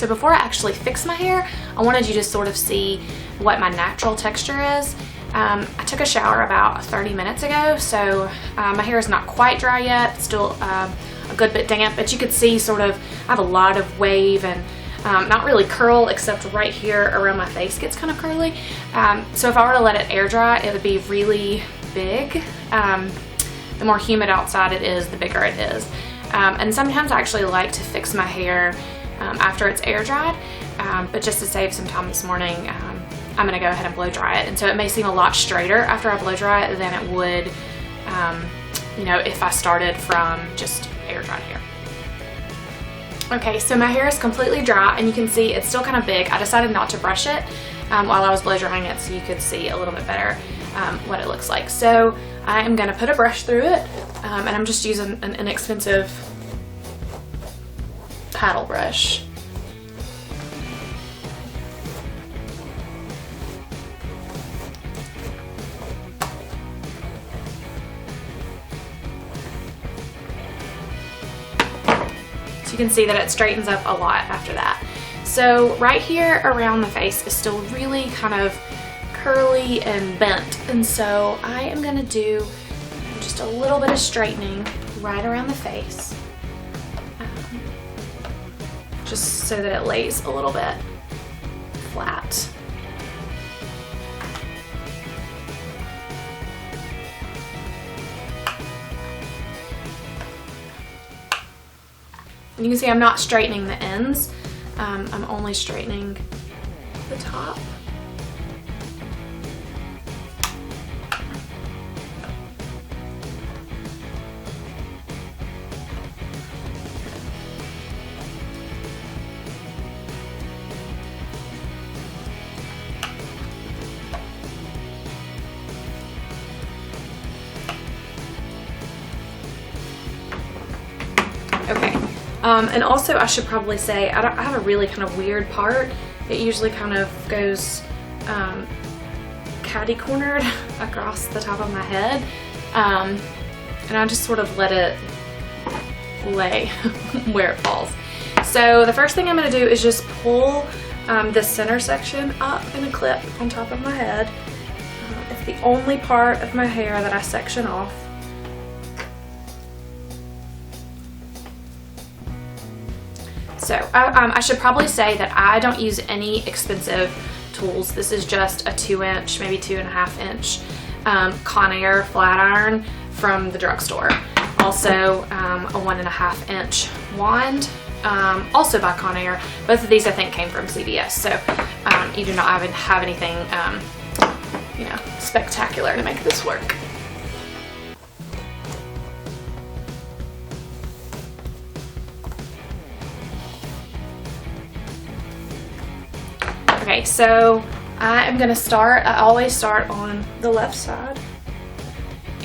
So before I actually fix my hair, I wanted you to sort of see what my natural texture is. I took a shower about 30 minutes ago, so my hair is not quite dry yet. It's still a good bit damp, but you could see sort of I have a lot of wave and not really curl, except right here around my face gets kind of curly. So if I were to let it air dry, it would be really big. The more humid outside it is, the bigger it is. And sometimes I actually like to fix my hair after it's air dried, but just to save some time this morning, I'm going to go ahead and blow dry it. And so it may seem a lot straighter after I blow dry it than it would, you know, if I started from just air dried hair. Okay, so my hair is completely dry, and you can see it's still kind of big. I decided not to brush it while I was blow drying it, so you could see a little bit better what it looks like. So I am going to put a brush through it, and I'm just using an inexpensive paddle brush. So you can see that it straightens up a lot after that. So right here around the face is still really kind of curly and bent, and so I am going to do just a little bit of straightening right around the face, just so that it lays a little bit flat. And you can see I'm not straightening the ends, I'm only straightening the top. Okay, and also I should probably say I have a really kind of weird part. It usually kind of goes catty-cornered across the top of my head, and I just sort of let it lay where it falls. So the first thing I'm going to do is just pull the center section up in a clip on top of my head. It's the only part of my hair that I section off. So I should probably say that I don't use any expensive tools. This is just a 2-inch, maybe 2.5 inch Conair flat iron from the drugstore. Also a 1.5 inch wand, also by Conair. Both of these I think came from CVS. So you do not have anything you know, spectacular to make this work. Okay, so I am going to start, I always start on the left side,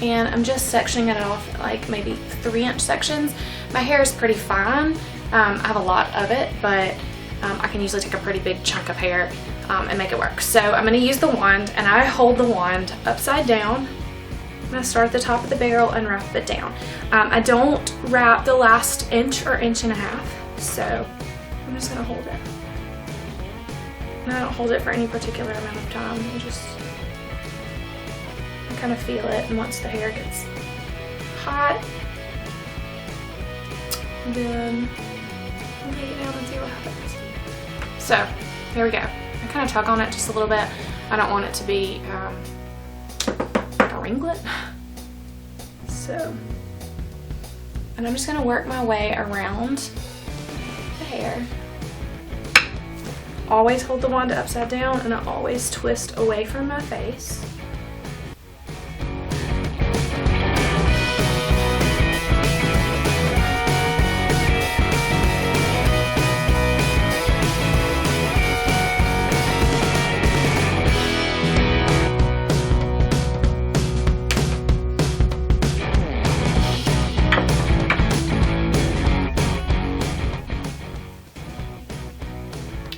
and I'm just sectioning it off like maybe 3-inch sections. My hair is pretty fine, I have a lot of it, but I can usually take a pretty big chunk of hair and make it work. So I'm going to use the wand, and I hold the wand upside down. I'm going to start at the top of the barrel and wrap it down. I don't wrap the last inch or 1.5 inches, so I'm just going to hold it. And I don't hold it for any particular amount of time. I kind of feel it, and once the hair gets hot, then I'll take it down and see what happens. So there we go. I kind of tug on it just a little bit. I don't want it to be like a ringlet. So, and I'm just going to work my way around the hair. Always hold the wand upside down, and I always twist away from my face.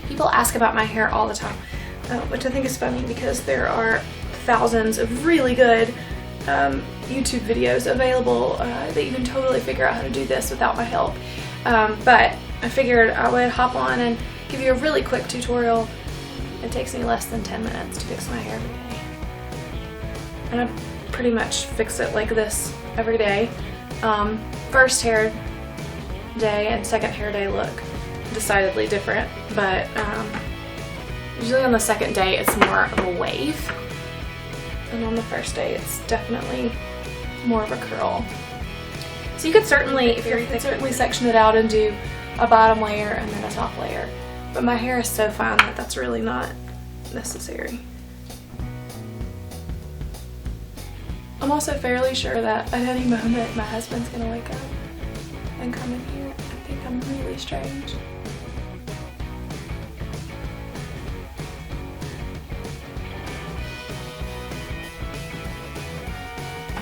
People ask about my hair all the time, which I think is funny because there are thousands of really good YouTube videos available that you can totally figure out how to do this without my help. But I figured I would hop on and give you a really quick tutorial. It takes me less than 10 minutes to fix my hair every day. And I pretty much fix it like this every day. First hair day and second hair day look decidedly different, but usually on the second day it's more of a wave, and on the first day it's definitely more of a curl. So you could certainly, section it out and do a bottom layer and then a top layer, but my hair is so fine that that's really not necessary. I'm also fairly sure that at any moment my husband's gonna wake up and come in here and think I'm really strange.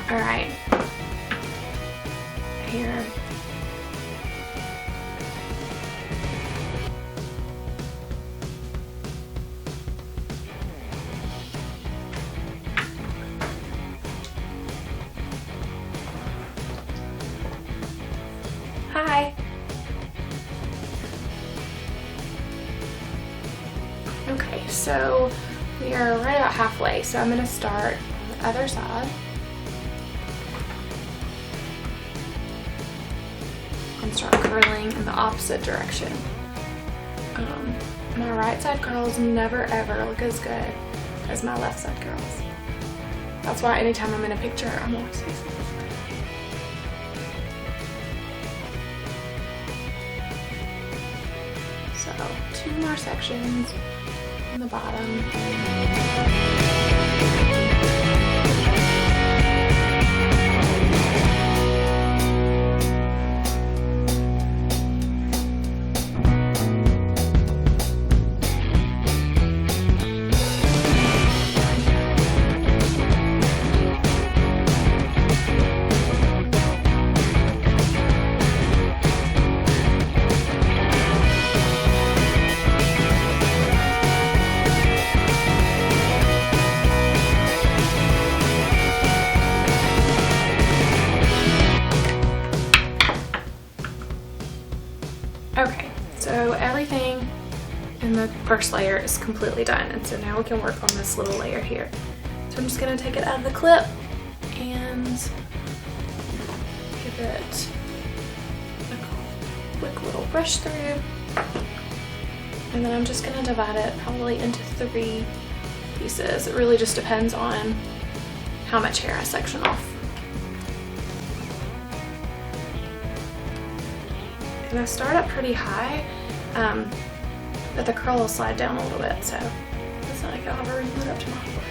Alright. Here. Hi. Okay, so we are right about halfway, so I'm going to start on the other side. And start curling in the opposite direction. My right side curls never ever look as good as my left side curls. That's why anytime I'm in a picture, I'm always facing this way. So 2 more sections on the bottom. Okay, so everything in the first layer is completely done, and so now we can work on this little layer here. So I'm just going to take it out of the clip and give it a quick little brush through, and then I'm just going to divide it probably into 3 pieces. It really just depends on how much hair I section off. And I start up pretty high, but the curl will slide down a little bit, so it's not like I'll have a ringlet up to my forehead.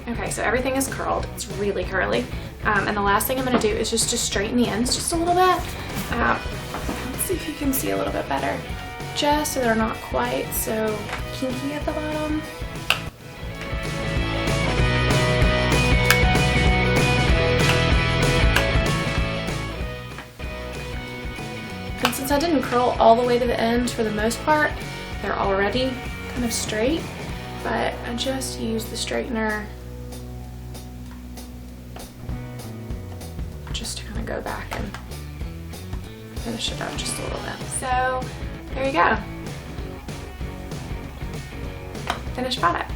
Okay, so everything is curled. It's really curly. And the last thing I'm going to do is just to straighten the ends just a little bit. Let's see if you can see a little bit better. Just so they're not quite so kinky at the bottom. And since I didn't curl all the way to the end for the most part, they're already kind of straight, but I just used the straightener just to kind of go back and finish it up just a little bit. So there you go. Finished product.